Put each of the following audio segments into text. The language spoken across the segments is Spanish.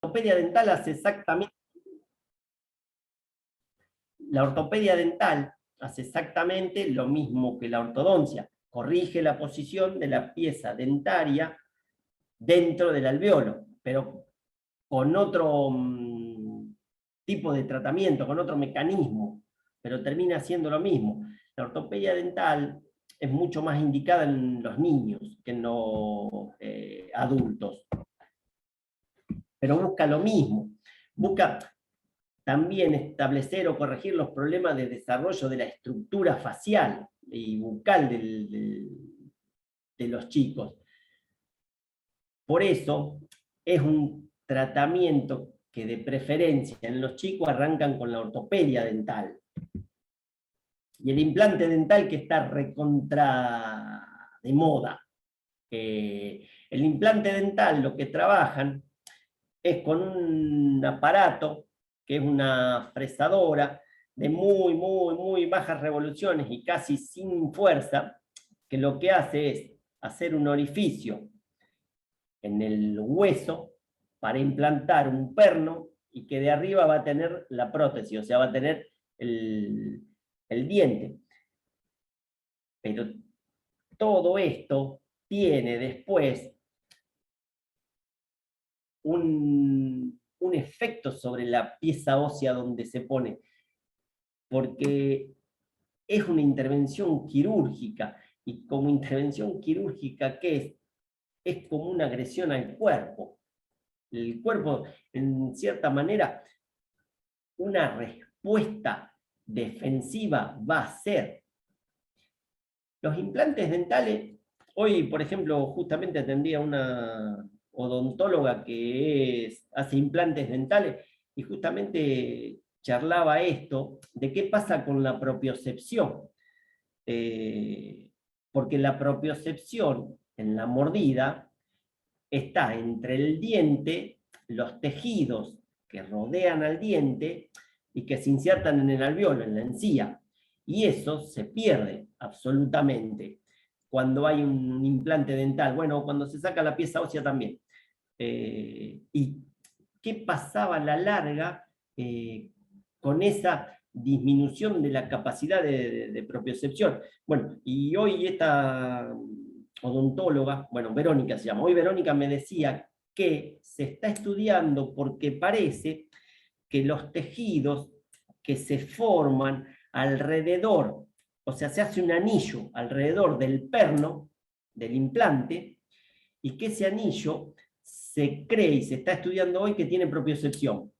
ortopedia dental hace exactamente, la ortopedia dental hace exactamente lo mismo que la ortodoncia. Corrige la posición de la pieza dentaria dentro del alveolo, pero con otro tipo de tratamiento, con otro mecanismo, pero termina siendo lo mismo. La ortopedia dental es mucho más indicada en los niños que en los adultos, pero busca lo mismo. Busca también establecer o corregir los problemas de desarrollo de la estructura facial y bucal de los chicos. Por eso es un tratamiento que de preferencia en los chicos arrancan con la ortopedia dental. Y el implante dental que está recontra de moda. El implante dental lo que trabajan es con un aparato que es una fresadora de muy bajas revoluciones y casi sin fuerza, que lo que hace es hacer un orificio en el hueso para implantar un perno y que de arriba va a tener la prótesis, o sea, va a tener el diente. Pero todo esto tiene después un efecto sobre la pieza ósea donde se pone, porque es una intervención quirúrgica, y como intervención quirúrgica, ¿qué es? Es como una agresión al cuerpo. El cuerpo, en cierta manera, una respuesta defensiva va a ser. Los implantes dentales, hoy, por ejemplo, justamente atendí a una odontóloga que hace implantes dentales y justamente charlaba esto de qué pasa con la propiocepción. Porque la propiocepción en la mordida está entre el diente, los tejidos que rodean al diente y que se insertan en el alveolo, en la encía. Y eso se pierde absolutamente cuando hay un implante dental. Bueno, cuando se saca la pieza ósea también. ¿Y qué pasaba a la larga con esa disminución de la capacidad de propiocepción? Bueno, y hoy esta odontóloga, bueno, Verónica se llama, hoy Verónica me decía que se está estudiando porque parece que los tejidos que se forman alrededor, o sea, se hace un anillo alrededor del perno, del implante, y que ese anillo se cree y se está estudiando hoy que tiene propiocepción.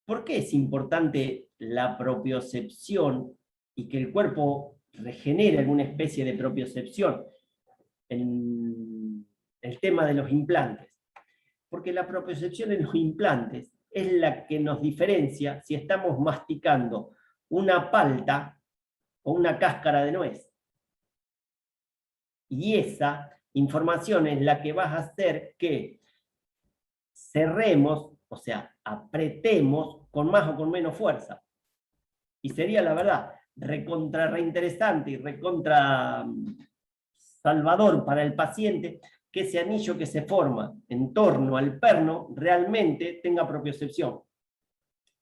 ¿Por qué es importante la propiocepción y que el cuerpo regenere alguna especie de propiocepción en el tema de los implantes? Porque la propiocepción en los implantes es la que nos diferencia si estamos masticando una palta o una cáscara de nuez. Y esa información es la que va a hacer que cerremos, o sea, apretemos con más o con menos fuerza. Y sería, la verdad, recontra reinteresante y recontra salvador para el paciente que ese anillo que se forma en torno al perno realmente tenga propiocepción.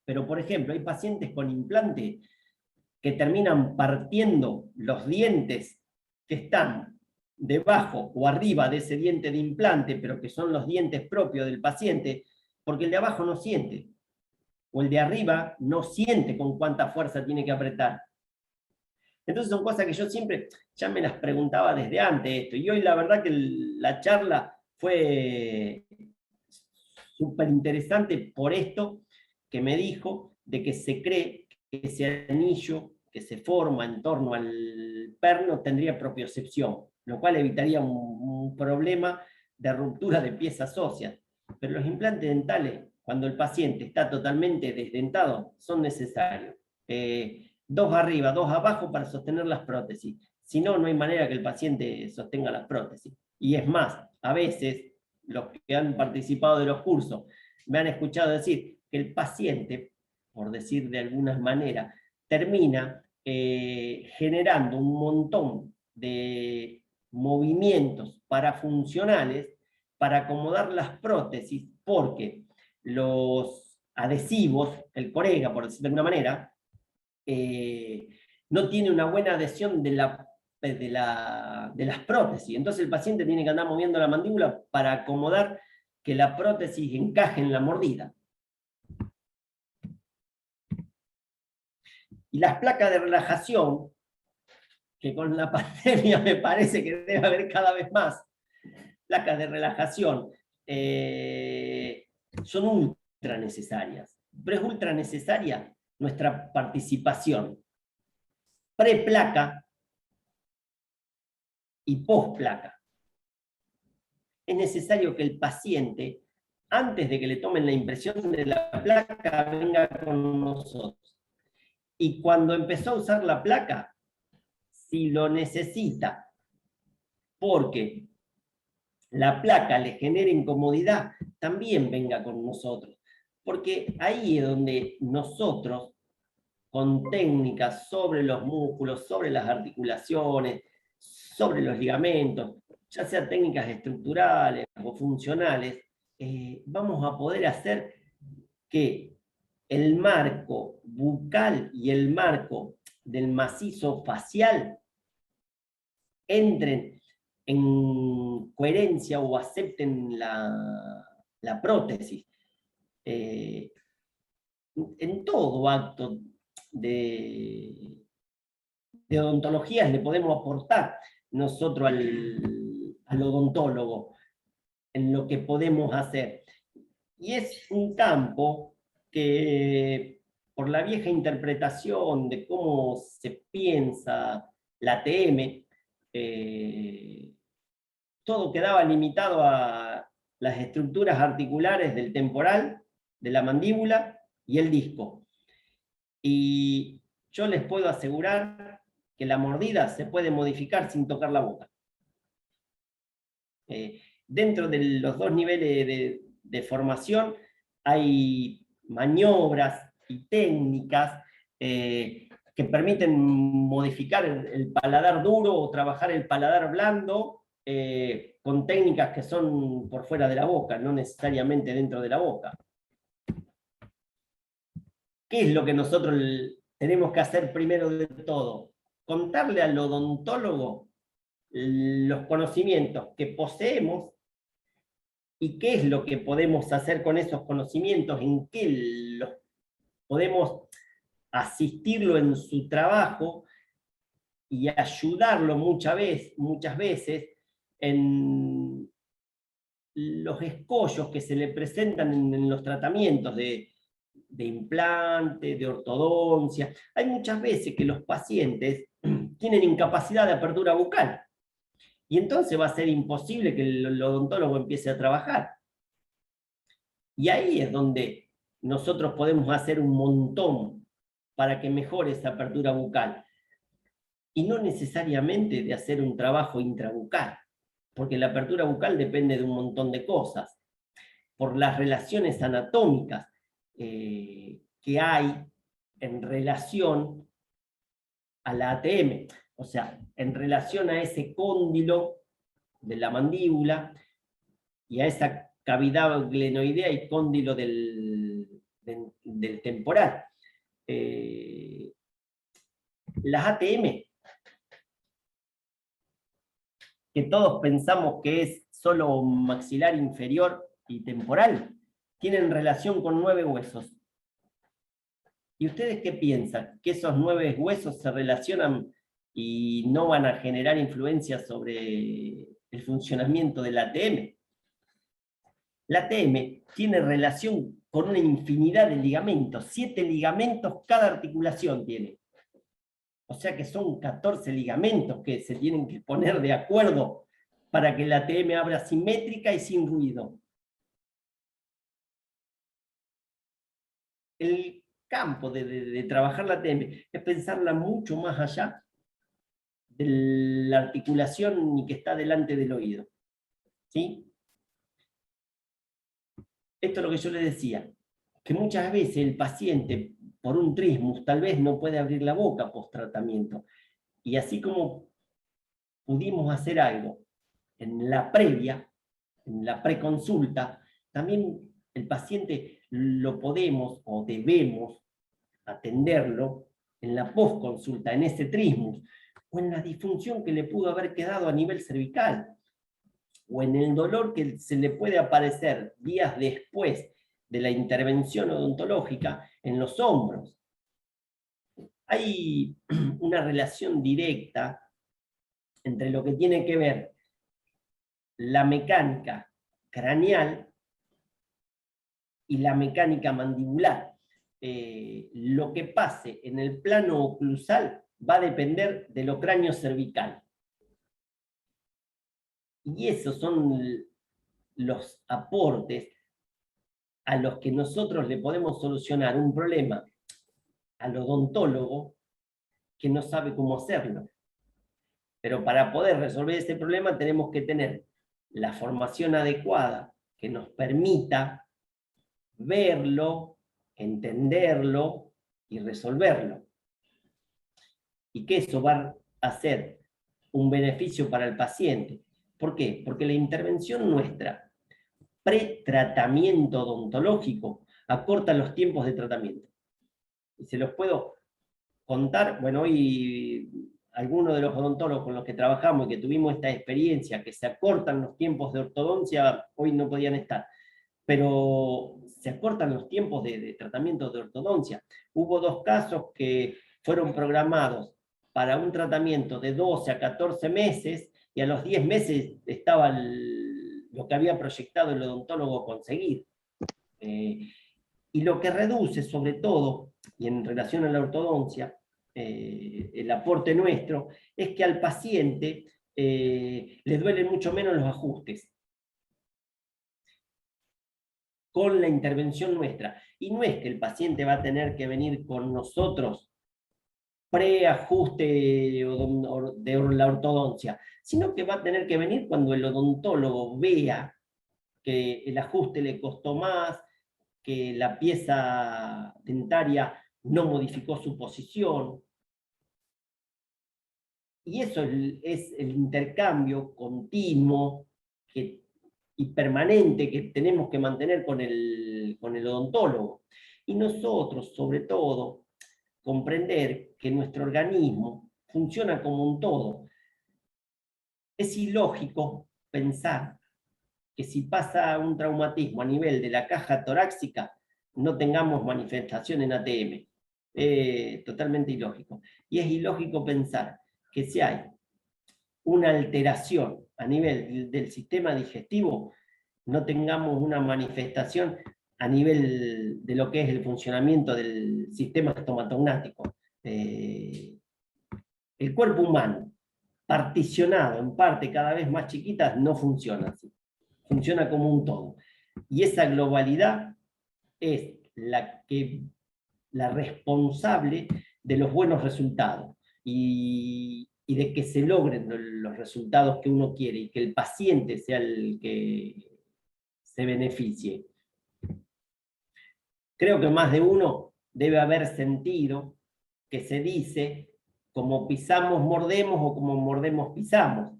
Pero, por ejemplo, hay pacientes con implante que terminan partiendo los dientes que están debajo o arriba de ese diente de implante, pero que son los dientes propios del paciente, porque el de abajo no siente, o el de arriba no siente con cuánta fuerza tiene que apretar. Entonces son cosas que yo siempre ya me las preguntaba desde antes esto, y hoy la verdad que la charla fue súper interesante por esto que me dijo, de que se cree que ese anillo que se forma en torno al perno tendría propiocepción, lo cual evitaría un problema de ruptura de piezas óseas. Pero los implantes dentales, cuando el paciente está totalmente desdentado, son necesarios. Dos arriba, dos abajo para sostener las prótesis. Si no, no hay manera que el paciente sostenga las prótesis. Y es más, a veces los que han participado de los cursos me han escuchado decir que el paciente, por decir de alguna manera, termina generando un montón de movimientos parafuncionales para acomodar las prótesis porque los adhesivos, el corega, por decirlo de alguna manera, no tiene una buena adhesión de las prótesis. Entonces el paciente tiene que andar moviendo la mandíbula para acomodar que la prótesis encaje en la mordida. Y las placas de relajación, que con la pandemia me parece que debe haber cada vez más, placas de relajación, son ultra necesarias. Pero es ultra necesaria nuestra participación pre-placa y post-placa. Es necesario que el paciente, antes de que le tomen la impresión de la placa, venga con nosotros. Y cuando empezó a usar la placa, si lo necesita, porque la placa le genera incomodidad, también venga con nosotros. Porque ahí es donde nosotros, con técnicas sobre los músculos, sobre las articulaciones, sobre los ligamentos, ya sea técnicas estructurales o funcionales, vamos a poder hacer que el marco bucal y el marco del macizo facial entren en coherencia o acepten la prótesis. En todo acto de odontología le podemos aportar nosotros al odontólogo en lo que podemos hacer. Y es un campo que, por la vieja interpretación de cómo se piensa la ATM, todo quedaba limitado a las estructuras articulares del temporal, de la mandíbula y el disco. Y yo les puedo asegurar que la mordida se puede modificar sin tocar la boca. Dentro de los dos niveles de formación hay maniobras y técnicas que permiten modificar el paladar duro o trabajar el paladar blando con técnicas que son por fuera de la boca, no necesariamente dentro de la boca. ¿Qué es lo que nosotros tenemos que hacer primero de todo? Contarle al odontólogo los conocimientos que poseemos y qué es lo que podemos hacer con esos conocimientos, en qué podemos asistirlo en su trabajo y ayudarlo muchas veces en los escollos que se le presentan en los tratamientos de implante, de ortodoncia. Hay muchas veces que los pacientes tienen incapacidad de apertura bucal. Y entonces va a ser imposible que el odontólogo empiece a trabajar. Y ahí es donde nosotros podemos hacer un montón para que mejore esa apertura bucal. Y no necesariamente de hacer un trabajo intrabucal, porque la apertura bucal depende de un montón de cosas. Por las relaciones anatómicas que hay en relación a la ATM. O sea, en relación a ese cóndilo de la mandíbula y a esa cavidad glenoidea y cóndilo del temporal. Las ATM, que todos pensamos que es solo maxilar inferior y temporal, tienen relación con 9 huesos. ¿Y ustedes qué piensan? ¿Que esos 9 huesos se relacionan y no van a generar influencia sobre el funcionamiento del ATM? La ATM tiene relación con una infinidad de ligamentos, 7 ligamentos cada articulación tiene. O sea que son 14 ligamentos que se tienen que poner de acuerdo para que la ATM abra simétrica y sin ruido. El campo de trabajar la ATM es pensarla mucho más allá de la articulación y que está delante del oído. ¿Sí? Esto es lo que yo le decía, que muchas veces el paciente, por un trismus, tal vez no puede abrir la boca post-tratamiento. Y así como pudimos hacer algo en la previa, en la preconsulta, también el paciente lo podemos o debemos atenderlo en la postconsulta, en ese trismus, o en la disfunción que le pudo haber quedado a nivel cervical, o en el dolor que se le puede aparecer días después de la intervención odontológica en los hombros. Hay una relación directa entre lo que tiene que ver la mecánica craneal y la mecánica mandibular. Lo que pase en el plano oclusal va a depender de lo cráneo cervical. Y esos son los aportes a los que nosotros le podemos solucionar un problema al odontólogo que no sabe cómo hacerlo. Pero para poder resolver ese problema tenemos que tener la formación adecuada que nos permita verlo, entenderlo y resolverlo. Y que eso va a ser un beneficio para el paciente. ¿Por qué? Porque la intervención nuestra, pretratamiento odontológico, acorta los tiempos de tratamiento. Y se los puedo contar, bueno, hoy algunos de los odontólogos con los que trabajamos y que tuvimos esta experiencia, que se acortan los tiempos de ortodoncia, hoy no podían estar, pero se acortan los tiempos de tratamiento de ortodoncia. Hubo 2 casos que fueron programados para un tratamiento de 12 a 14 meses, y a los 10 meses estaba lo que había proyectado el odontólogo conseguir. Y lo que reduce, sobre todo, y en relación a la ortodoncia, el aporte nuestro, es que al paciente le duelen mucho menos los ajustes con la intervención nuestra. Y no es que el paciente va a tener que venir con nosotros preajuste de la ortodoncia, sino que va a tener que venir cuando el odontólogo vea que el ajuste le costó más, que la pieza dentaria no modificó su posición. Y eso es el intercambio continuo y permanente que tenemos que mantener con el odontólogo. Y nosotros, sobre todo, comprender que nuestro organismo funciona como un todo. Es ilógico pensar que si pasa un traumatismo a nivel de la caja torácica, no tengamos manifestación en ATM. Totalmente ilógico. Y es ilógico pensar que si hay una alteración a nivel del sistema digestivo, no tengamos una manifestación a nivel de lo que es el funcionamiento del sistema estomatognático. El cuerpo humano, particionado en parte cada vez más chiquitas, no funciona así. Funciona como un todo. Y esa globalidad es la responsable de los buenos resultados y de que se logren los resultados que uno quiere y que el paciente sea el que se beneficie. Creo que más de uno debe haber sentido que se dice como pisamos mordemos o como mordemos pisamos.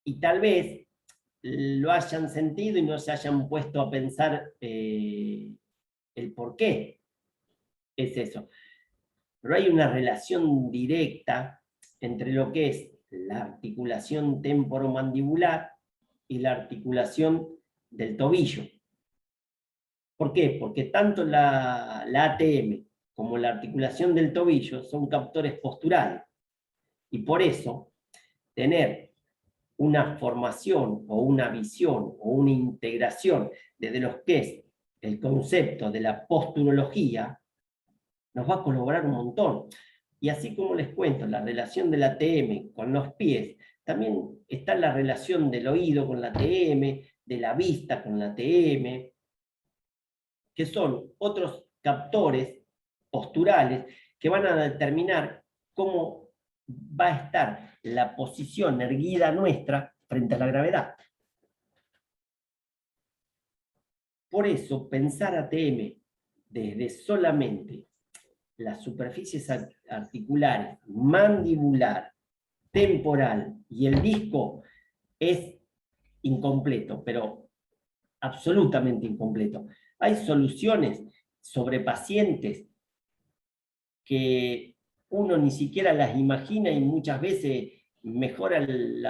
Y tal vez lo hayan sentido y no se hayan puesto a pensar el por qué es eso. Pero hay una relación directa entre lo que es la articulación temporomandibular y la articulación del tobillo. ¿Por qué? Porque tanto la ATM como la articulación del tobillo son captores posturales. Y por eso, tener una formación o una visión o una integración desde lo que es el concepto de la posturología nos va a colaborar un montón. Y así como les cuento la relación del ATM con los pies, también está la relación del oído con la ATM, de la vista con la ATM, que son otros captores posturales que van a determinar cómo va a estar la posición erguida nuestra frente a la gravedad. Por eso, pensar ATM desde solamente las superficies articulares, mandibular, temporal y el disco es incompleto, pero absolutamente incompleto. Hay soluciones sobre pacientes que uno ni siquiera las imagina y muchas veces mejora el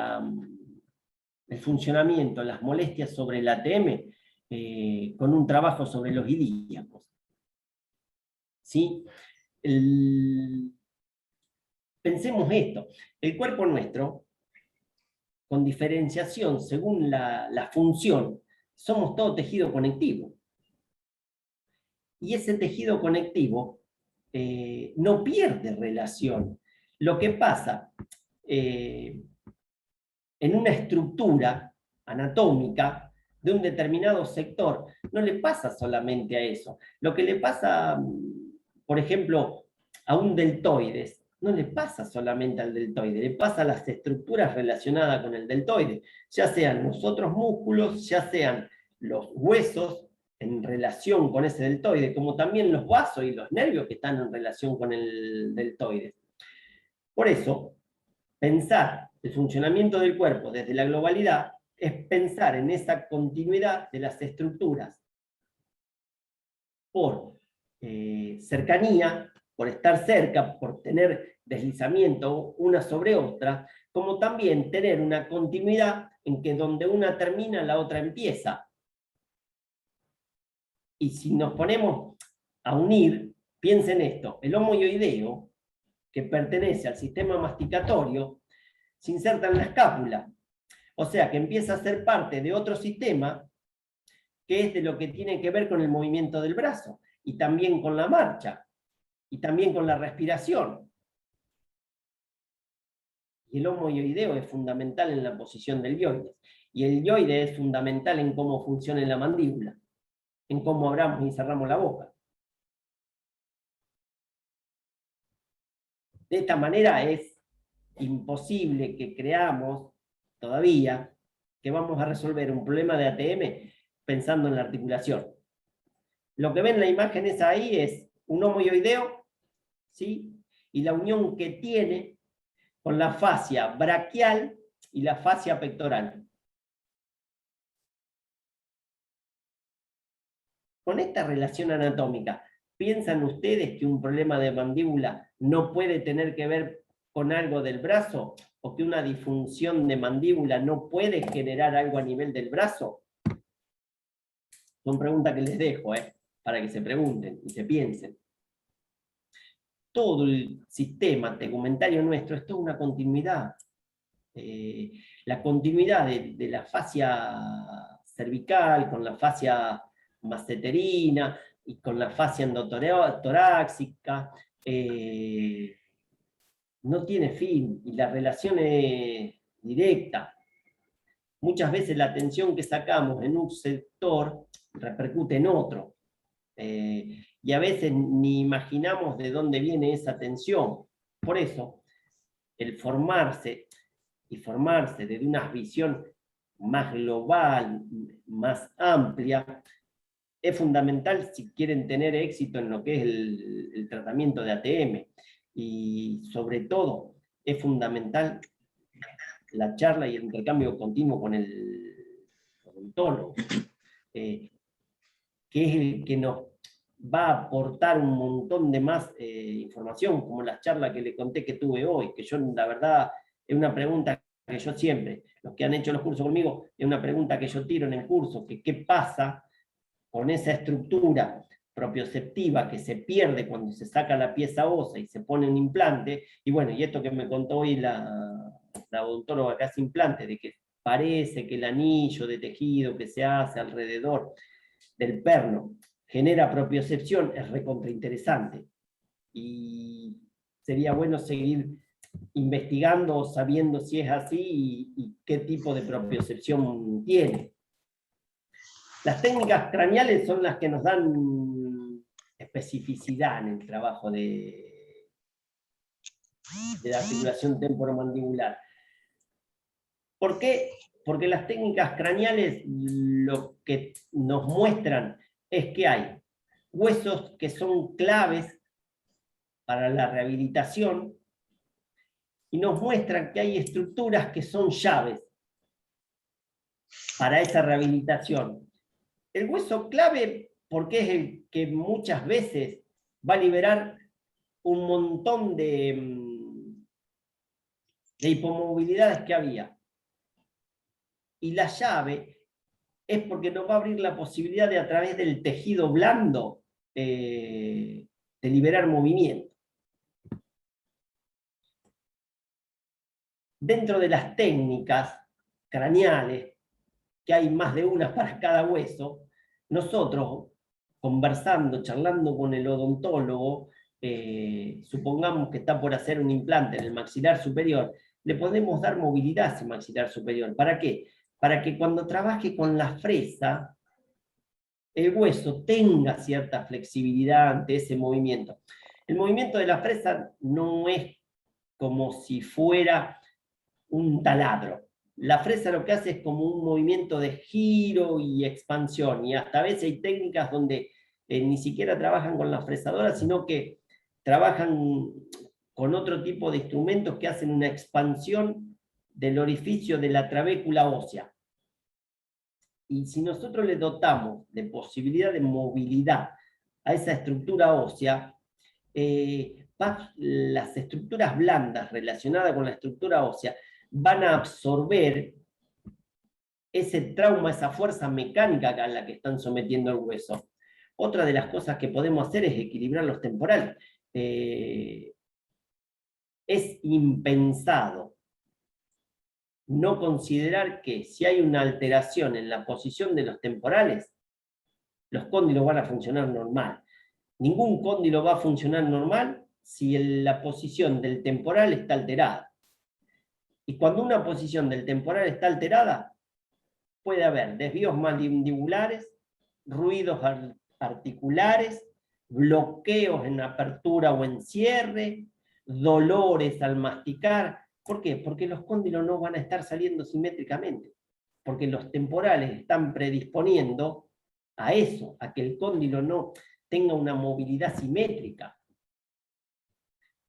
funcionamiento, las molestias sobre el ATM, con un trabajo sobre los ilíacos. ¿Sí? Pensemos esto, el cuerpo nuestro, con diferenciación según la función, somos todo tejido conectivo. Y ese tejido conectivo no pierde relación. Lo que pasa en una estructura anatómica de un determinado sector, no le pasa solamente a eso. Lo que le pasa, por ejemplo, a un deltoides, no le pasa solamente al deltoide, le pasa a las estructuras relacionadas con el deltoide, ya sean los otros músculos, ya sean los huesos en relación con ese deltoide, como también los vasos y los nervios que están en relación con el deltoide. Por eso, pensar el funcionamiento del cuerpo desde la globalidad es pensar en esa continuidad de las estructuras por cercanía, por estar cerca, por tener deslizamiento una sobre otra, como también tener una continuidad en que donde una termina, la otra empieza. Y si nos ponemos a unir, piensen esto, el homo ioideo, que pertenece al sistema masticatorio, se inserta en la escápula. O sea que empieza a ser parte de otro sistema que es de lo que tiene que ver con el movimiento del brazo, y también con la marcha, y también con la respiración. Y el homo ioideo es fundamental en la posición del ioides, y el ioide es fundamental en cómo funciona la mandíbula, en cómo abramos y cerramos la boca. De esta manera es imposible que creamos todavía que vamos a resolver un problema de ATM pensando en la articulación. Lo que ven en la imagen esa ahí es un homo ioideo, ¿sí? Y la unión que tiene con la fascia braquial y la fascia pectoral. Con esta relación anatómica, ¿piensan ustedes que un problema de mandíbula no puede tener que ver con algo del brazo? ¿O que una disfunción de mandíbula no puede generar algo a nivel del brazo? Son preguntas que les dejo, para que se pregunten y se piensen. Todo el sistema tegumentario nuestro es toda una continuidad. La continuidad de la fascia cervical con la fascia masseterina y con la fascia endotorácica no tiene fin y la relación es directa. Muchas veces la atención que sacamos en un sector repercute en otro. Y a veces ni imaginamos de dónde viene esa tensión. Por eso, el formarse desde una visión más global, más amplia, es fundamental si quieren tener éxito en lo que es el tratamiento de ATM. Y sobre todo, es fundamental la charla y el intercambio continuo con el odontólogo, que es el que nos va a aportar un montón de más información, como la charla que le conté que tuve hoy, que yo, la verdad, es una pregunta que yo siempre, los que han hecho los cursos conmigo, es una pregunta que yo tiro en el curso, que qué pasa con esa estructura propioceptiva que se pierde cuando se saca la pieza ósea y se pone un implante, y bueno, y esto que me contó hoy la odontóloga que hace implante, de que parece que el anillo de tejido que se hace alrededor del perno genera propiocepción, es recontrainteresante. Y sería bueno seguir investigando, sabiendo si es así y qué tipo de propiocepción tiene. Las técnicas craneales son las que nos dan especificidad en el trabajo de la articulación temporomandibular. ¿Por qué? Porque las técnicas craneales lo que nos muestran es que hay huesos que son claves para la rehabilitación y nos muestran que hay estructuras que son llaves para esa rehabilitación. El hueso clave porque es el que muchas veces va a liberar un montón de hipomovilidades que había. Y la llave es porque nos va a abrir la posibilidad de, a través del tejido blando, de liberar movimiento. Dentro de las técnicas craneales, que hay más de una para cada hueso, nosotros, conversando, charlando con el odontólogo, supongamos que está por hacer un implante en el maxilar superior, le podemos dar movilidad a ese maxilar superior. ¿Para qué? Para que cuando trabaje con la fresa, el hueso tenga cierta flexibilidad ante ese movimiento. El movimiento de la fresa no es como si fuera un taladro. La fresa lo que hace es como un movimiento de giro y expansión, y hasta a veces hay técnicas donde ni siquiera trabajan con la fresadora, sino que trabajan con otro tipo de instrumentos que hacen una expansión del orificio de la trabécula ósea. Y si nosotros le dotamos de posibilidad de movilidad a esa estructura ósea, las estructuras blandas relacionadas con la estructura ósea van a absorber ese trauma, esa fuerza mecánica a la que están sometiendo el hueso. Otra de las cosas que podemos hacer es equilibrar los temporales. Es impensado no considerar que si hay una alteración en la posición de los temporales, los cóndilos van a funcionar normal. Ningún cóndilo va a funcionar normal si la posición del temporal está alterada. Y cuando una posición del temporal está alterada, puede haber desvíos mandibulares, ruidos articulares, bloqueos en apertura o en cierre, dolores al masticar. ¿Por qué? Porque los cóndilos no van a estar saliendo simétricamente, porque los temporales están predisponiendo a eso, a que el cóndilo no tenga una movilidad simétrica.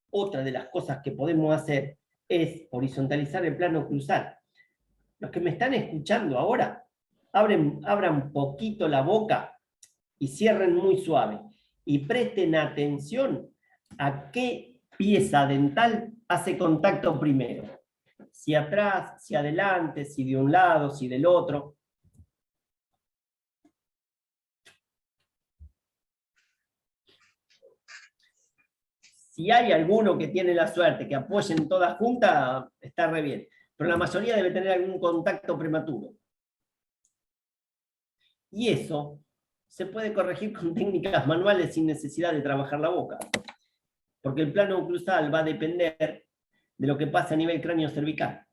Otra de las cosas que podemos hacer es horizontalizar el plano cruzal. Los que me están escuchando ahora, abran poquito la boca y cierren muy suave. Y presten atención a qué pieza dental hace contacto primero. Si atrás, si adelante, si de un lado, si del otro. Si hay alguno que tiene la suerte que apoyen todas juntas, está re bien. Pero la mayoría debe tener algún contacto prematuro. Y eso se puede corregir con técnicas manuales sin necesidad de trabajar la boca. Porque el plano cruzal va a depender de lo que pasa a nivel cráneo cervical.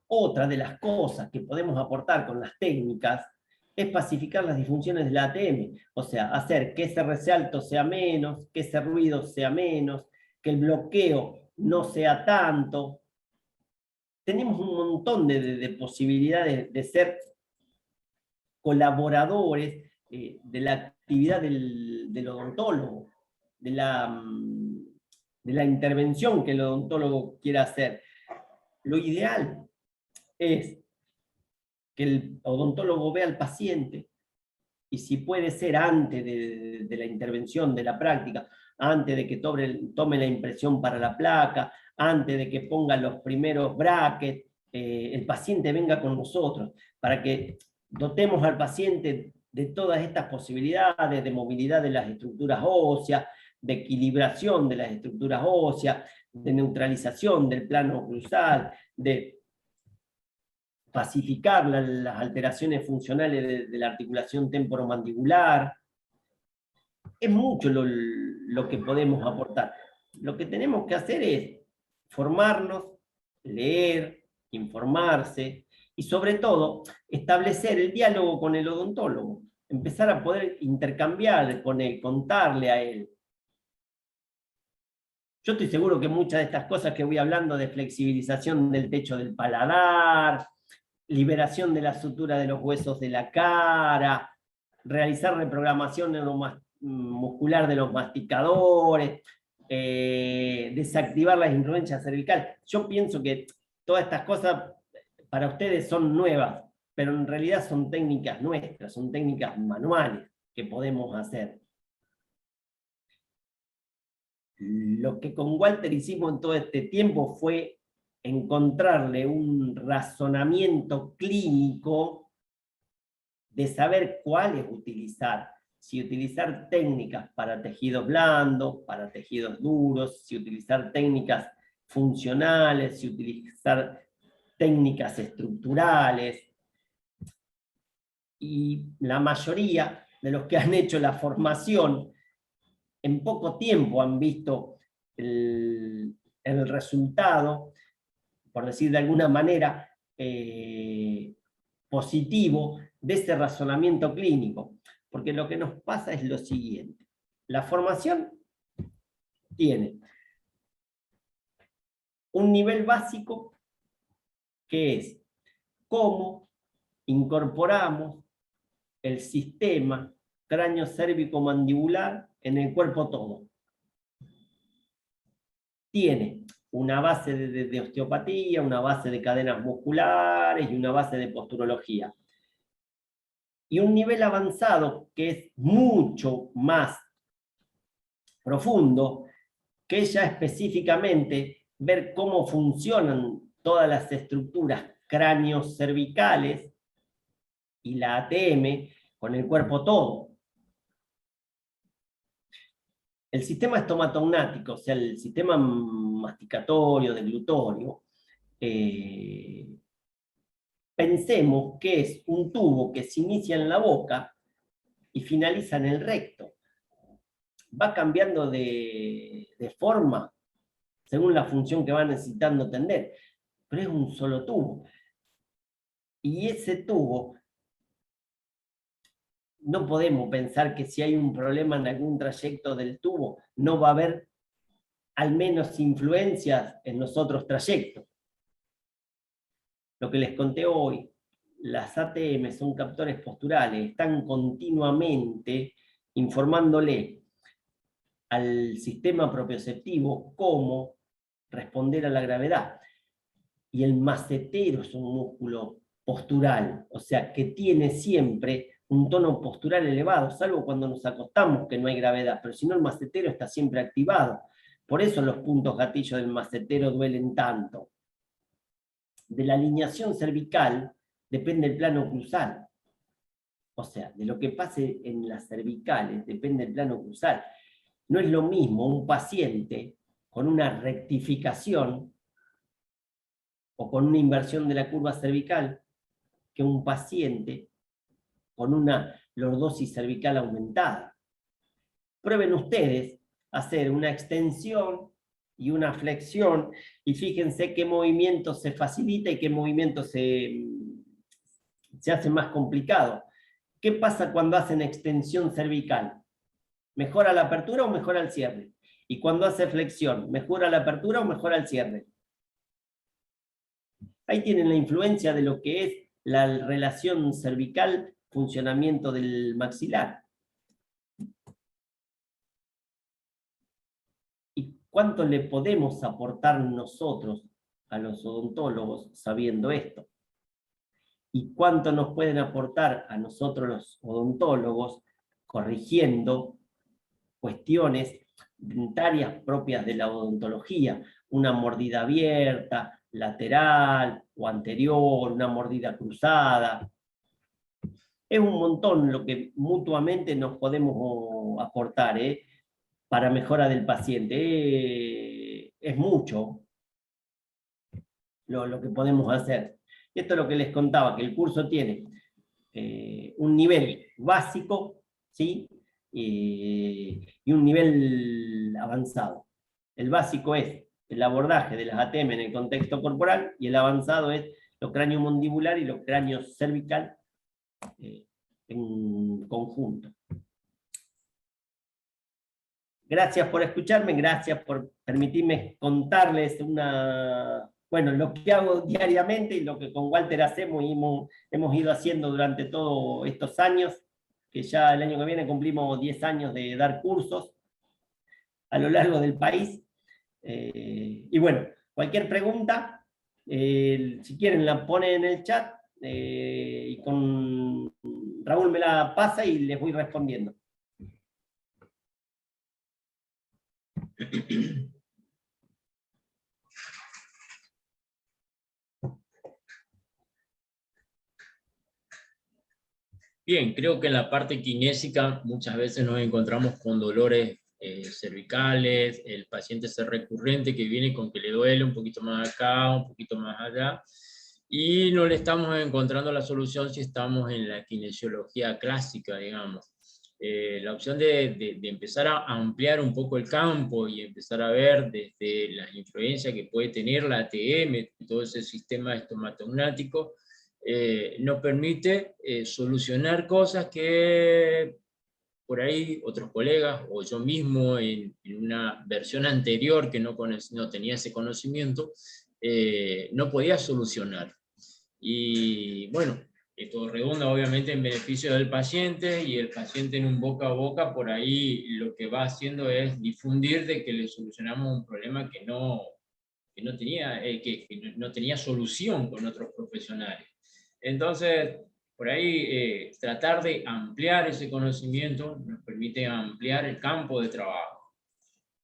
Otra de las cosas que podemos aportar con las técnicas es pacificar las disfunciones del ATM, o sea, hacer que ese resalto sea menos, que ese ruido sea menos, que el bloqueo no sea tanto. Tenemos un montón de posibilidades de ser colaboradores de la actividad del odontólogo, de la intervención que el odontólogo quiera hacer. Lo ideal es que el odontólogo vea al paciente, y si puede ser antes de la intervención, de la práctica, antes de que tome la impresión para la placa, antes de que ponga los primeros brackets, el paciente venga con nosotros, para que dotemos al paciente de todas estas posibilidades de movilidad de las estructuras óseas, de equilibración de las estructuras óseas, de neutralización del plano cruzal, de pacificar las alteraciones funcionales de la articulación temporomandibular. Es mucho lo que podemos aportar. Lo que tenemos que hacer es formarnos, leer, informarse y sobre todo establecer el diálogo con el odontólogo, empezar a poder intercambiar con él, contarle a él. Yo estoy seguro que muchas de estas cosas que voy hablando de flexibilización del techo del paladar, liberación de la sutura de los huesos de la cara, realizar reprogramación neuromuscular de los masticadores, desactivar las influencias cervicales. Yo pienso que todas estas cosas para ustedes son nuevas, pero en realidad son técnicas nuestras, son técnicas manuales que podemos hacer. Lo que con Walter hicimos en todo este tiempo fue encontrarle un razonamiento clínico de saber cuáles utilizar. Si utilizar técnicas para tejidos blandos, para tejidos duros, si utilizar técnicas funcionales, si utilizar técnicas estructurales. Y la mayoría de los que han hecho la formación en poco tiempo han visto el resultado, por decir de alguna manera, positivo de ese razonamiento clínico. Porque lo que nos pasa es lo siguiente. La formación tiene un nivel básico que es cómo incorporamos el sistema cráneo cérvico-mandibular en el cuerpo todo. Tiene una base de osteopatía, una base de cadenas musculares y una base de posturología. Y un nivel avanzado que es mucho más profundo, que es ya específicamente ver cómo funcionan todas las estructuras cráneos cervicales y la ATM con el cuerpo todo. El sistema estomatognático, o sea, el sistema masticatorio, deglutorio, pensemos que es un tubo que se inicia en la boca y finaliza en el recto. Va cambiando de forma según la función que va necesitando tender, pero es un solo tubo. Y ese tubo, no podemos pensar que si hay un problema en algún trayecto del tubo, no va a haber al menos influencias en los otros trayectos. Lo que les conté hoy, las ATM son captores posturales, están continuamente informándole al sistema propioceptivo cómo responder a la gravedad. Y el macetero es un músculo postural, o sea, que tiene siempre un tono postural elevado, salvo cuando nos acostamos que no hay gravedad, pero si no el macetero está siempre activado. Por eso los puntos gatillo del macetero duelen tanto. De la alineación cervical depende el plano cruzal. O sea, de lo que pase en las cervicales depende el plano cruzal. No es lo mismo un paciente con una rectificación o con una inversión de la curva cervical que un paciente con una lordosis cervical aumentada. Prueben ustedes hacer una extensión y una flexión y fíjense qué movimiento se facilita y qué movimiento se hace más complicado. ¿Qué pasa cuando hacen extensión cervical? ¿Mejora la apertura o mejora el cierre? Y cuando hace flexión, ¿mejora la apertura o mejora el cierre? Ahí tienen la influencia de lo que es la relación cervical, funcionamiento del maxilar. ¿Y cuánto le podemos aportar nosotros a los odontólogos sabiendo esto? ¿Y cuánto nos pueden aportar a nosotros los odontólogos corrigiendo cuestiones dentarias propias de la odontología? Una mordida abierta, lateral o anterior, una mordida cruzada. Es un montón lo que mutuamente nos podemos aportar para mejora del paciente. Es mucho lo que podemos hacer. Esto es lo que les contaba, que el curso tiene un nivel básico, ¿sí? Y un nivel avanzado. El básico es el abordaje de las ATM en el contexto corporal y el avanzado es lo cráneo-mandibular y lo cráneo-cervical en conjunto. Gracias por escucharme, gracias por permitirme contarles lo que hago diariamente y lo que con Walter hacemos y hemos ido haciendo durante todos estos años, que ya el año que viene cumplimos 10 años de dar cursos a lo largo del país. Y bueno, cualquier pregunta, Si quieren la ponen en el chat y con Raúl me la pasa y les voy respondiendo. Bien, creo que en la parte kinésica muchas veces nos encontramos con dolores cervicales, el paciente es recurrente que viene con que le duele un poquito más acá, un poquito más allá, y no le estamos encontrando la solución si estamos en la kinesiología clásica, digamos. La opción de empezar a ampliar un poco el campo y empezar a ver desde las influencias que puede tener la ATM, todo ese sistema estomatognático, nos permite solucionar cosas que por ahí otros colegas o yo mismo en una versión anterior que no tenía ese conocimiento, no podía solucionar. Y bueno, esto redunda obviamente en beneficio del paciente, y el paciente en un boca a boca por ahí lo que va haciendo es difundir de que le solucionamos un problema que no tenía, que no tenía solución con otros profesionales. Entonces, por ahí tratar de ampliar ese conocimiento nos permite ampliar el campo de trabajo.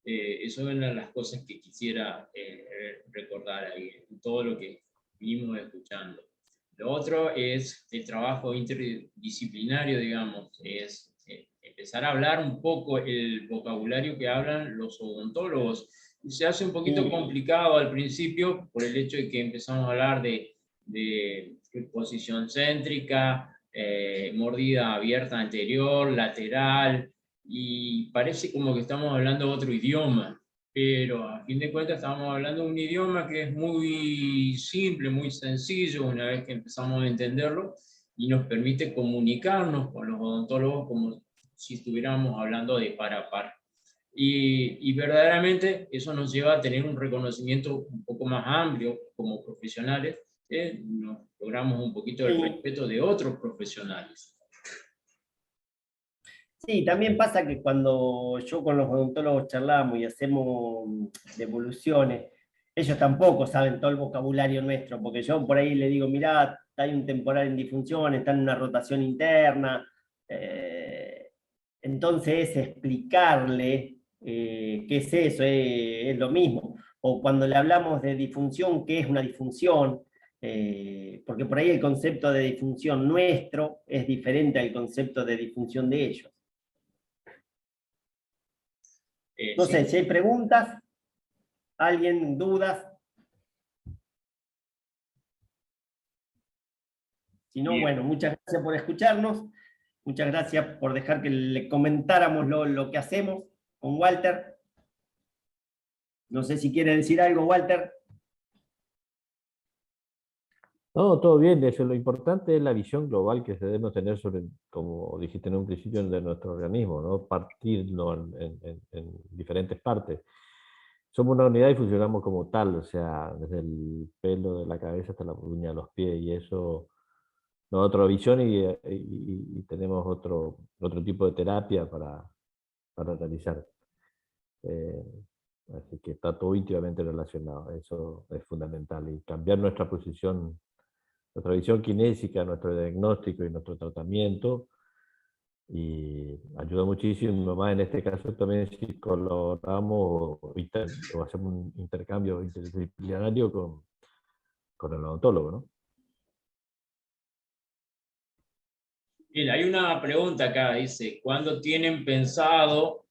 Eso es una de las cosas que quisiera recordar ahí, en todo lo que vinimos escuchando. Lo otro es el trabajo interdisciplinario, digamos, es empezar a hablar un poco el vocabulario que hablan los odontólogos. Y se hace un poquito complicado al principio por el hecho de que empezamos a hablar de posición céntrica, mordida abierta anterior, lateral, y parece como que estamos hablando otro idioma, pero a fin de cuentas estamos hablando de un idioma que es muy simple, muy sencillo, una vez que empezamos a entenderlo, y nos permite comunicarnos con los odontólogos como si estuviéramos hablando de par a par. Y verdaderamente eso nos lleva a tener un reconocimiento un poco más amplio como profesionales, nos logramos un poquito el respeto de otros profesionales. Sí, también pasa que cuando yo con los odontólogos charlamos y hacemos devoluciones, ellos tampoco saben todo el vocabulario nuestro, porque yo por ahí le digo, mirá, hay un temporal en disfunción, está en una rotación interna. Entonces, explicarle qué es eso, es lo mismo. O cuando le hablamos de disfunción, ¿qué es una disfunción? Porque por ahí el concepto de disfunción nuestro es diferente al concepto de disfunción de ellos. No sé, si hay preguntas, alguien, dudas. Si no, bueno, muchas gracias por escucharnos. Muchas gracias por dejar que le comentáramos lo que hacemos con Walter. No sé si quiere decir algo, Walter. No, todo bien. Eso, lo importante es la visión global que debemos tener sobre, como dijiste en un principio, de nuestro organismo, ¿no? Partirlo en diferentes partes. Somos una unidad y funcionamos como tal, o sea, desde el pelo de la cabeza hasta la uña de los pies, y eso nos da otra visión, y tenemos otro tipo de terapia para realizar. Así que está todo íntimamente relacionado, eso es fundamental, y cambiar nuestra posición, nuestra visión kinésica, nuestro diagnóstico y nuestro tratamiento, y ayuda muchísimo más en este caso también si colaboramos o hacemos un intercambio interdisciplinario con el odontólogo, ¿no? Mira, hay una pregunta acá, dice, ¿cuándo tienen pensado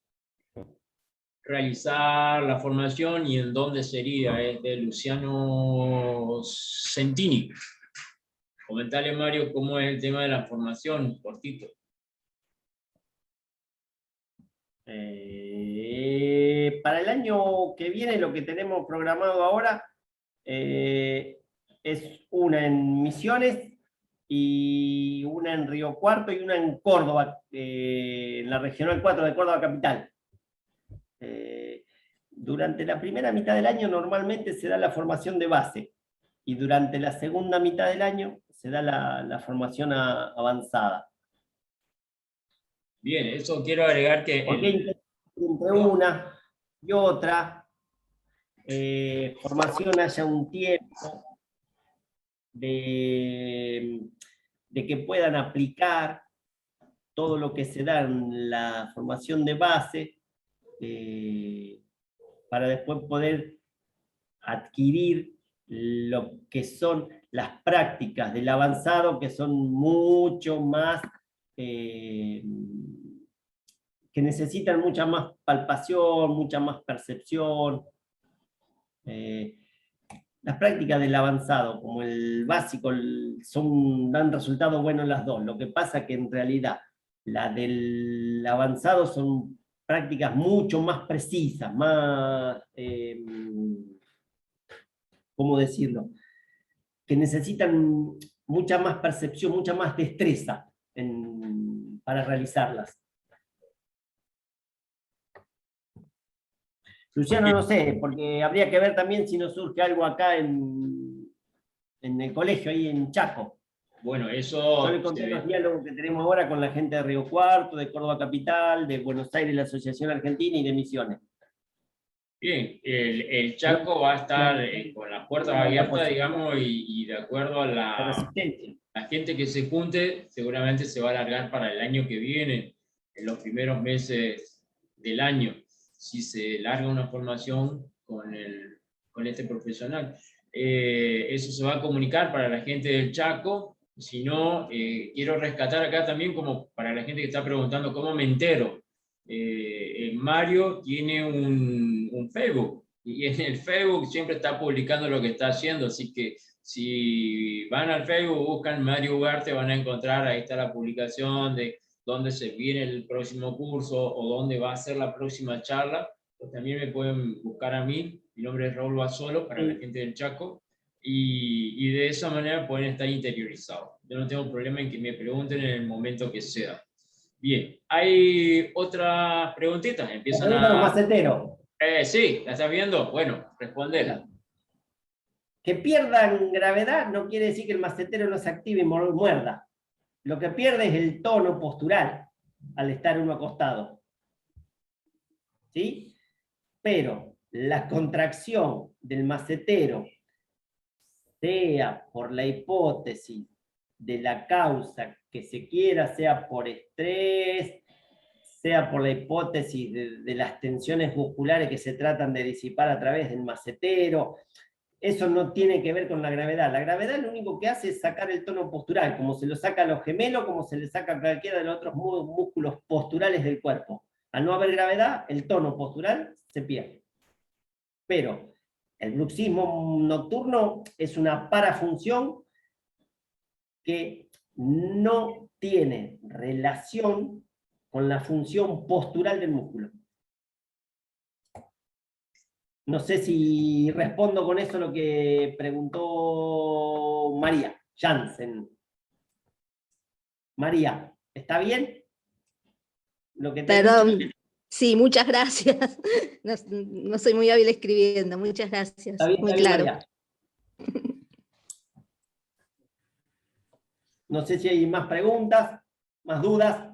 realizar la formación y en dónde sería? Es de Luciano Centini. Comentale, Mario, cómo es el tema de la formación, cortito. Para el año que viene, lo que tenemos programado ahora es una en Misiones y una en Río Cuarto y una en Córdoba, en la Regional 4 de Córdoba Capital. Durante la primera mitad del año normalmente se da la formación de base, y durante la segunda mitad del año se da la formación avanzada. Bien, eso quiero agregar que... Porque entre una y otra formación haya un tiempo de que puedan aplicar todo lo que se da en la formación de base, para después poder adquirir lo que son las prácticas del avanzado, que son mucho más, que necesitan mucha más palpación, mucha más percepción. Las prácticas del avanzado, como el básico, dan resultados buenos las dos. Lo que pasa es que en realidad la del avanzado son prácticas mucho más precisas, más, ¿cómo decirlo? Que necesitan mucha más percepción, mucha más destreza para realizarlas. Luciano, no sé, porque habría que ver también si nos surge algo acá en el colegio, ahí en Chaco. Bueno, eso... Yo le conté los diálogos que tenemos ahora con la gente de Río Cuarto, de Córdoba Capital, de Buenos Aires, la Asociación Argentina y de Misiones. Bien, el Chaco va a estar con las puertas abiertas, digamos, y de acuerdo a la gente que se junte, seguramente se va a alargar para el año que viene, en los primeros meses del año, si se larga una formación con este profesional. Eso se va a comunicar para la gente del Chaco. Si no, quiero rescatar acá también, como para la gente que está preguntando cómo me entero. Mario tiene un Facebook, y en el Facebook siempre está publicando lo que está haciendo, así que si van al Facebook, buscan Mario Ugarte, van a encontrar, ahí está la publicación de dónde se viene el próximo curso o dónde va a ser la próxima charla. Pues también me pueden buscar a mí, mi nombre es Raúl Basolo, para la gente del Chaco, y de esa manera pueden estar interiorizados. Yo no tengo problema en que me pregunten en el momento que sea. Bien, hay otras preguntitas. Empiezan a... los maceteros. Sí, ¿la estás viendo? Bueno, respondela. Que pierdan gravedad no quiere decir que el macetero no se active y muerda. Lo que pierde es el tono postural al estar uno acostado. ¿Sí? Pero la contracción del macetero, sea por la hipótesis de la causa que se quiera, sea por estrés, sea por la hipótesis de las tensiones musculares que se tratan de disipar a través del macetero, eso no tiene que ver con la gravedad. La gravedad lo único que hace es sacar el tono postural, como se lo saca a los gemelos, como se le saca a cualquiera de los otros músculos posturales del cuerpo. Al no haber gravedad, el tono postural se pierde. Pero el bruxismo nocturno es una parafunción que no tiene relación con la función postural del músculo. No sé si respondo con eso lo que preguntó María Jansen. María, ¿está bien? Lo que Perdón, sí, muchas gracias. No soy muy hábil escribiendo, muchas gracias. Está bien, muy está bien, claro. María. No sé si hay más preguntas, más dudas.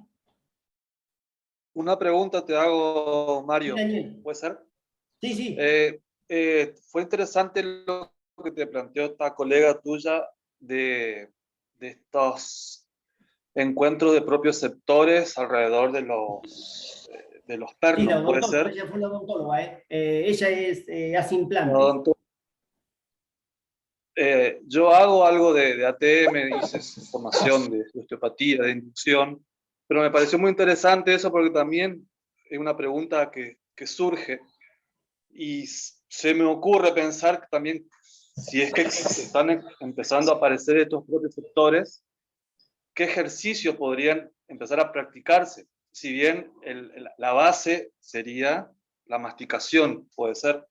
Una pregunta te hago, Mario. Sí, ¿Puede ser? Sí, sí. Fue interesante lo que te planteó esta colega tuya de estos encuentros de proprioceptores alrededor de los pernos, Sí, la ¿puede odontóloga, ser? ella fue la odontóloga, ella hace implantes. Yo hago algo de ATM, hice formación de osteopatía, de inducción, pero me pareció muy interesante eso porque también es una pregunta que surge y se me ocurre pensar que también si es que están empezando a aparecer estos proprioceptores, ¿qué ejercicios podrían empezar a practicarse? Si bien la base sería la masticación, puede ser,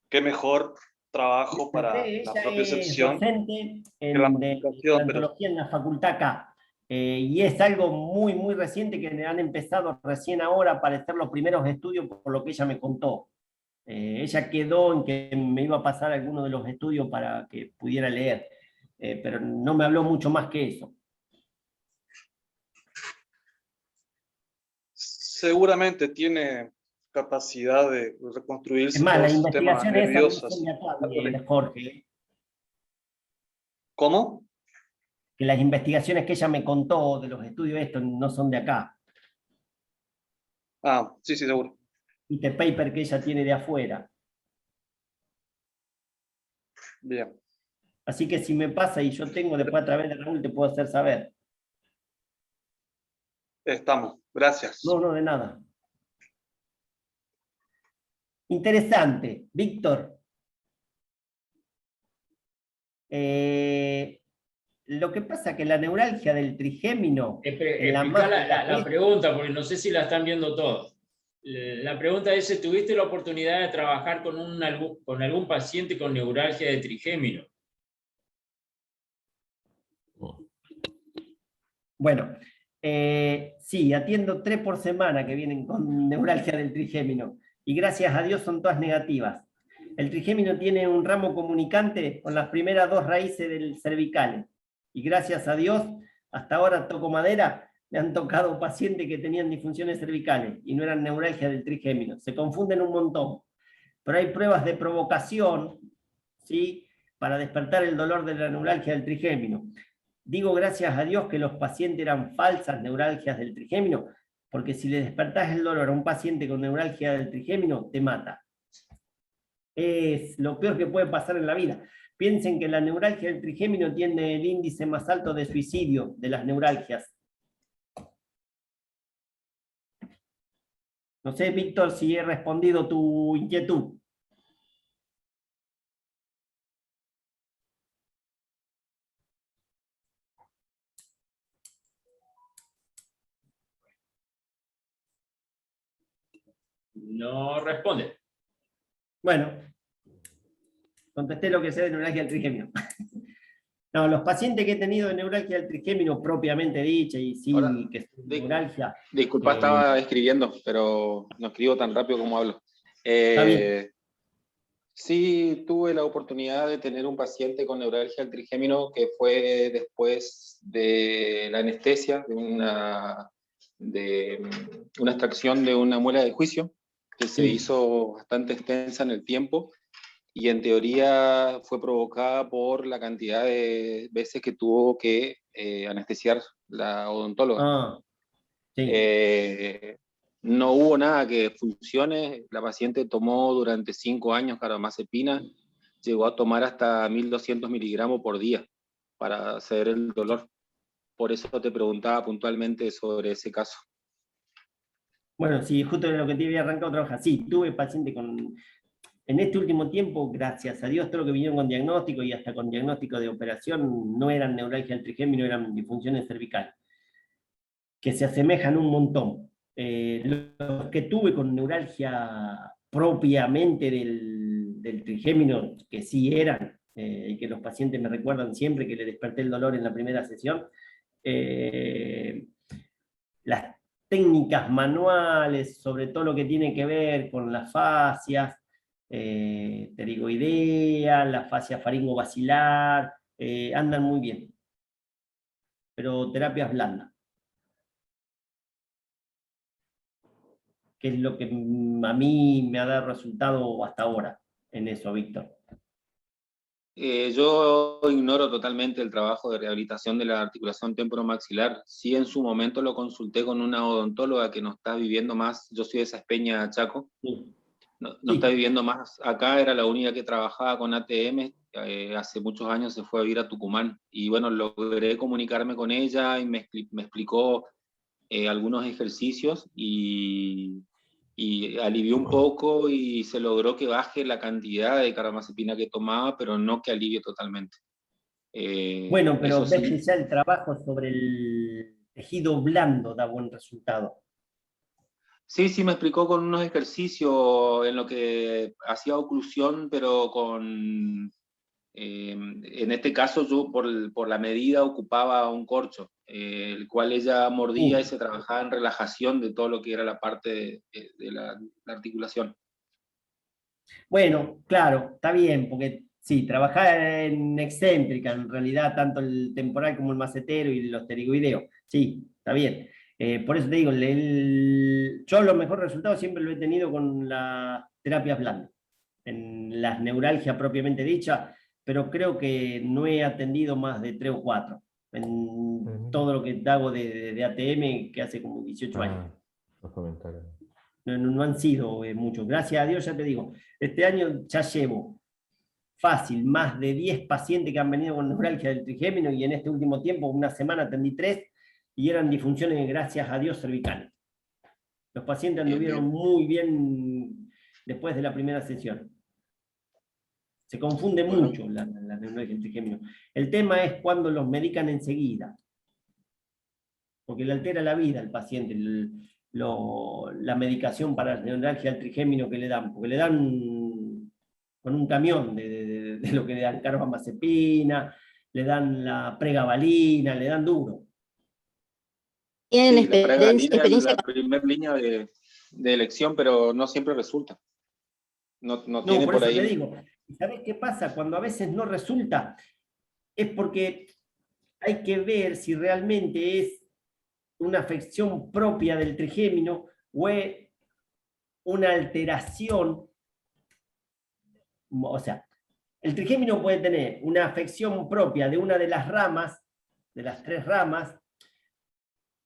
¿qué mejor trabajo para la propiocepción docente que la de masticación? implantología en la facultad acá. Y es algo muy, muy reciente que han empezado recién ahora a aparecer los primeros estudios por lo que ella me contó. Ella quedó en que me iba a pasar algunos de los estudios para que pudiera leer, pero no me habló mucho más que eso. Seguramente tiene capacidad de reconstruirse Es más, todo la el sistema investigación nervioso. esa no son de Jorge. ¿Cómo? Que las investigaciones que ella me contó de los estudios estos no son de acá. Ah, sí, sí, seguro. Y este paper que ella tiene de afuera. Bien. Así que si me pasa y yo tengo, después a través de Raúl te puedo hacer saber. Estamos. Gracias. No, no, de nada. Interesante. Víctor. Lo que pasa es que la neuralgia del trigémino en la Explica masa la pregunta, porque no sé si la están viendo todos. La pregunta es, ¿tuviste la oportunidad de trabajar con algún paciente con neuralgia de trigémino? Bueno, sí, atiendo 3 por semana que vienen con neuralgia del trigémino, y gracias a Dios son todas negativas. El trigémino tiene un ramo comunicante con las primeras 2 raíces del cervicales, y gracias a Dios, hasta ahora toco madera, me han tocado pacientes que tenían disfunciones cervicales y no eran neuralgia del trigémino. Se confunden un montón, pero hay pruebas de provocación, ¿sí?, para despertar el dolor de la neuralgia del trigémino. Digo gracias a Dios que los pacientes eran falsas neuralgias del trigémino, porque si le despertás el dolor a un paciente con neuralgia del trigémino, te mata. Es lo peor que puede pasar en la vida. Piensen que la neuralgia del trigémino tiene el índice más alto de suicidio de las neuralgias. No sé, Víctor, si he respondido tu inquietud. No responde. Bueno, contesté lo que sé de neuralgia del trigémino. No, los pacientes que he tenido de neuralgia del trigémino propiamente dicha, y sí, Ahora, que es neuralgia. Disculpa, estaba escribiendo, pero no escribo tan rápido como hablo. Está bien. Sí, tuve la oportunidad de tener un paciente con neuralgia del trigémino que fue después de la anestesia, de una extracción de una muela de juicio, que se Sí. hizo bastante extensa en el tiempo, y en teoría fue provocada por la cantidad de veces que tuvo que anestesiar la odontóloga. Ah, sí. No hubo nada que funcione. La paciente tomó durante 5 años carbamazepina, llegó a tomar hasta 1200 miligramos por día para ceder el dolor. Por eso te preguntaba puntualmente sobre ese caso. Bueno, sí, justo en lo que te había arrancado a trabajar. Sí, tuve paciente con... En este último tiempo, gracias a Dios, todo lo que vinieron con diagnóstico y hasta con diagnóstico de operación no eran neuralgia del trigémino, eran disfunciones cervicales, que se asemejan un montón. Los que tuve con neuralgia propiamente del trigémino, que sí eran, y que los pacientes me recuerdan siempre que le desperté el dolor en la primera sesión, las técnicas manuales, sobre todo lo que tiene que ver con las fascias, pterigoidea, la fascia faringobacilar, andan muy bien. Pero terapias blandas, que es lo que a mí me ha dado resultado hasta ahora en eso, Víctor. Yo ignoro totalmente el trabajo de rehabilitación de la articulación temporomaxilar. Sí, en su momento lo consulté con una odontóloga que no está viviendo más. Yo soy de Espeña, Chaco. Sí. No Sí. está viviendo más acá, era la única que trabajaba con ATM. Hace muchos años se fue a vivir a Tucumán. Y bueno, logré comunicarme con ella y me explicó algunos ejercicios y alivió un poco y se logró que baje la cantidad de carbamazepina que tomaba, pero no que alivie totalmente. Bueno, pero Eso ves que sí, ya el trabajo sobre el tejido blando da buen resultado. sí, me explicó con unos ejercicios en lo que hacía oclusión, pero en este caso yo por la medida ocupaba un corcho, el cual ella mordía y se trabajaba en relajación de todo lo que era la parte de la articulación. Bueno, claro, está bien, porque sí, trabajar en excéntrica, en realidad, tanto el temporal como el macetero y los pterigoideos, sí, está bien. Por eso te digo, yo los mejores resultados siempre lo he tenido con las terapias blandas. En las neuralgias propiamente dicha, pero creo que no he atendido más de 3 o 4 en todo lo que hago de ATM, que hace como 18 años. Los comentarios. No han sido muchos. Gracias a Dios, ya te digo, este año ya llevo fácil más de 10 pacientes que han venido con neuralgia del trigémino, y en este último tiempo, una semana, atendí 3, y eran disfunciones, gracias a Dios, cervicales. Los pacientes anduvieron muy bien después de la primera sesión. Se confunde mucho la neuralgia del trigémino. El tema es cuando los medican enseguida, porque le altera la vida al paciente la medicación para la neuralgia del trigémino que le dan, porque le dan con un camión de lo que le dan carbamazepina, le dan la pregabalina, le dan duro. ¿Tienen Sí, la pregabalina es experiencia? la primera línea de elección, pero no siempre resulta. No tiene por por eso ahí. te digo, ¿sabés qué pasa? Cuando a veces no resulta, es porque hay que ver si realmente es una afección propia del trigémino o es una alteración. O sea, el trigémino puede tener una afección propia de una de las ramas, de las 3 ramas,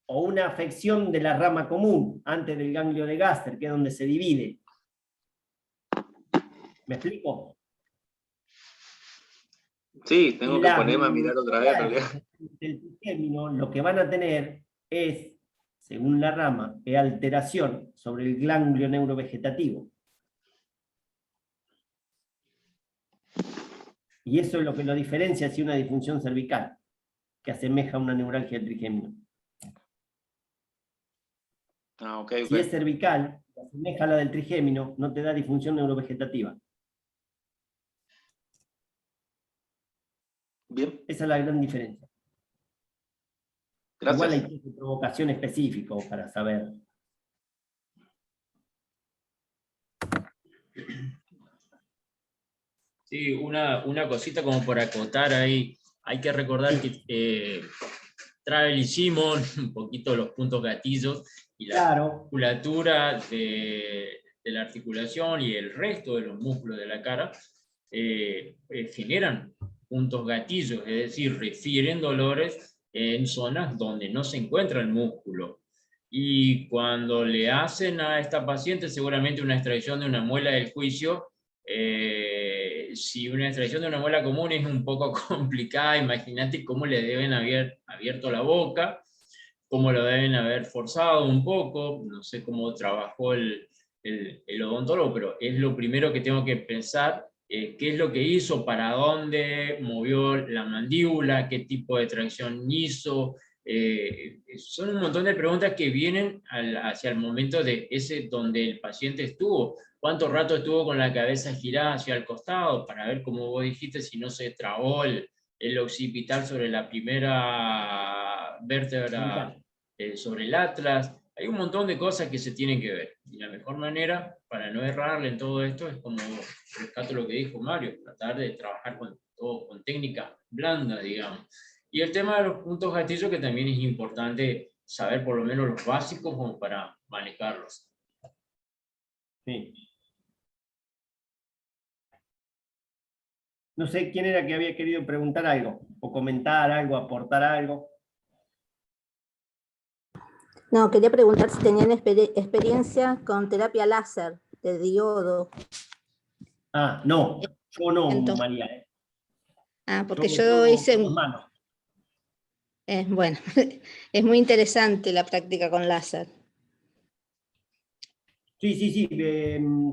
o una afección de la rama común, antes del ganglio de Gaster, que es donde se divide. ¿Me explico? Sí, tengo que Las ponerme a mirar otra vez. neuralgias del trigémino lo que van a tener es, según la rama, alteración sobre el ganglio neurovegetativo. Y eso es lo que lo diferencia si una disfunción cervical, que asemeja a una neuralgia del trigémino. Si es cervical, que asemeja a la del trigémino, no te da disfunción neurovegetativa. Bien. Esa es la gran diferencia. Gracias. Igual hay test de provocación específico para saber. Sí, una cosita como por acotar ahí. Hay que recordar que Travel hicimos un poquito los puntos gatillos y la musculatura de la articulación y el resto de los músculos de la cara generan puntos gatillos, es decir, refieren dolores en zonas donde no se encuentra el músculo. Y cuando le hacen a esta paciente seguramente una extracción de una muela del juicio, si una extracción de una muela común es un poco complicada, imagínate cómo le deben haber abierto la boca, cómo lo deben haber forzado un poco, no sé cómo trabajó el odontólogo, pero es lo primero que tengo que pensar, qué es lo que hizo, para dónde movió la mandíbula, qué tipo de tracción hizo. Son un montón de preguntas que vienen hacia el momento de ese donde el paciente estuvo. ¿Cuánto rato estuvo con la cabeza girada hacia el costado? Para ver, como vos dijiste, si no se trabó el occipital sobre la primera vértebra, sobre el atlas. Hay un montón de cosas que se tienen que ver. Y la mejor manera, para no errarle en todo esto, es como rescato lo que dijo Mario, tratar de trabajar con técnica blanda, digamos. Y el tema de los puntos gatillos, que también es importante saber por lo menos los básicos como para manejarlos. Sí. No sé quién era que había querido preguntar algo, o comentar algo, aportar algo. No, quería preguntar si tenían experiencia con terapia láser de diodo. Ah, no, yo no, María. Porque yo hice... Manos. Bueno, es muy interesante la práctica con láser. Sí,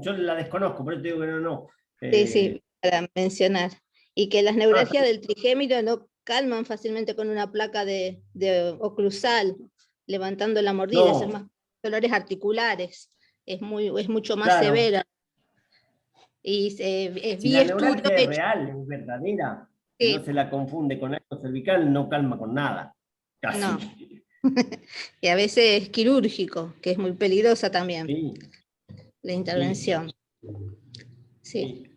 yo la desconozco, por eso te digo que no. Sí, para mencionar. Y que las neuralgias del trigémino no calman fácilmente con una placa de oclusal, levantando la mordida, es más dolores articulares, es mucho más severa. Y si la neuralgia es real, es verdadera, que no se la confunde con algo cervical, no calma con nada, casi. No. Y a veces es quirúrgico, que es muy peligrosa también, la intervención. Sí.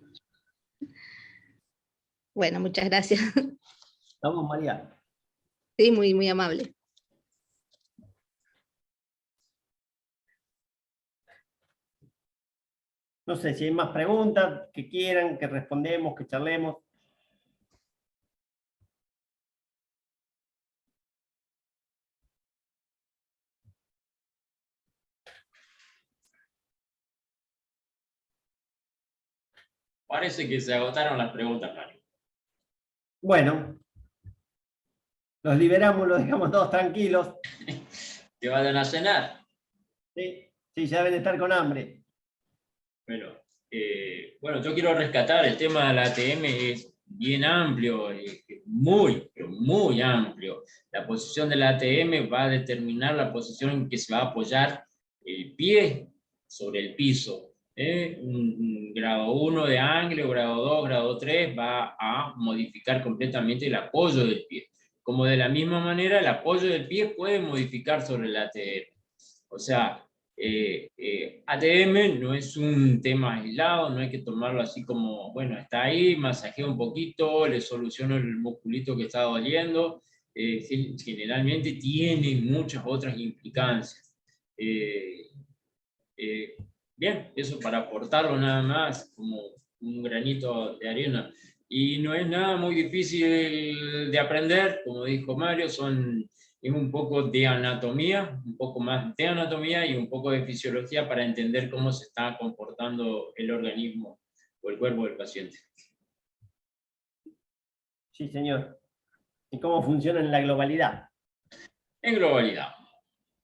Bueno, muchas gracias. Vamos, María. Sí, muy, muy amable. No sé si hay más preguntas que quieran, que respondemos, que charlemos. Parece que se agotaron las preguntas, Mario. Bueno, los liberamos, los dejamos todos tranquilos. Que vayan a cenar. Sí, sí, ya deben estar con hambre. Bueno, yo quiero rescatar el tema de la ATM, es bien amplio, muy, pero muy amplio. La posición de la ATM va a determinar la posición en que se va a apoyar el pie sobre el piso. Un grado 1 de ángulo, grado 2, grado 3 va a modificar completamente el apoyo del pie. Como de la misma manera, el apoyo del pie puede modificar sobre la ATM. O sea, ATM no es un tema aislado, no hay que tomarlo así como, bueno, está ahí, masajeo un poquito, le soluciono el musculito que está doliendo. Generalmente tiene muchas otras implicancias. Bien, eso para aportarlo nada más, como un granito de arena. Y no es nada muy difícil de aprender, como dijo Mario, es un poco de anatomía, un poco más de anatomía y un poco de fisiología para entender cómo se está comportando el organismo o el cuerpo del paciente. Sí, señor. ¿Y cómo funciona en la globalidad? En globalidad,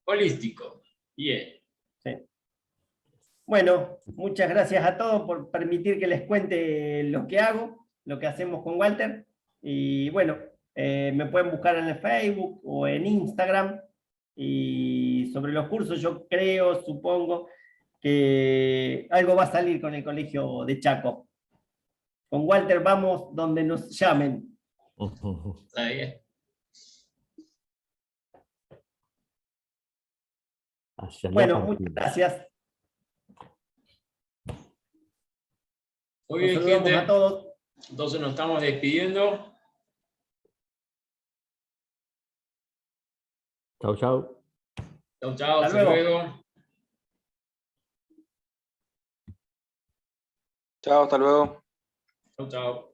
holístico. Bien. Sí. Bueno, muchas gracias a todos por permitir que les cuente lo que hago, lo que hacemos con Walter. Y bueno, me pueden buscar en el Facebook o en Instagram. Y sobre los cursos yo creo, supongo, que algo va a salir con el Colegio de Chaco. Con Walter vamos donde nos llamen. Está bien. Hacia allá Bueno, partimos. muchas gracias. Muy Nos bien, saludamos gente. a todos. Entonces nos estamos despidiendo. Chau, chau. Chau, chau, Hasta hasta luego. luego. Chao, hasta luego. Chau, chau.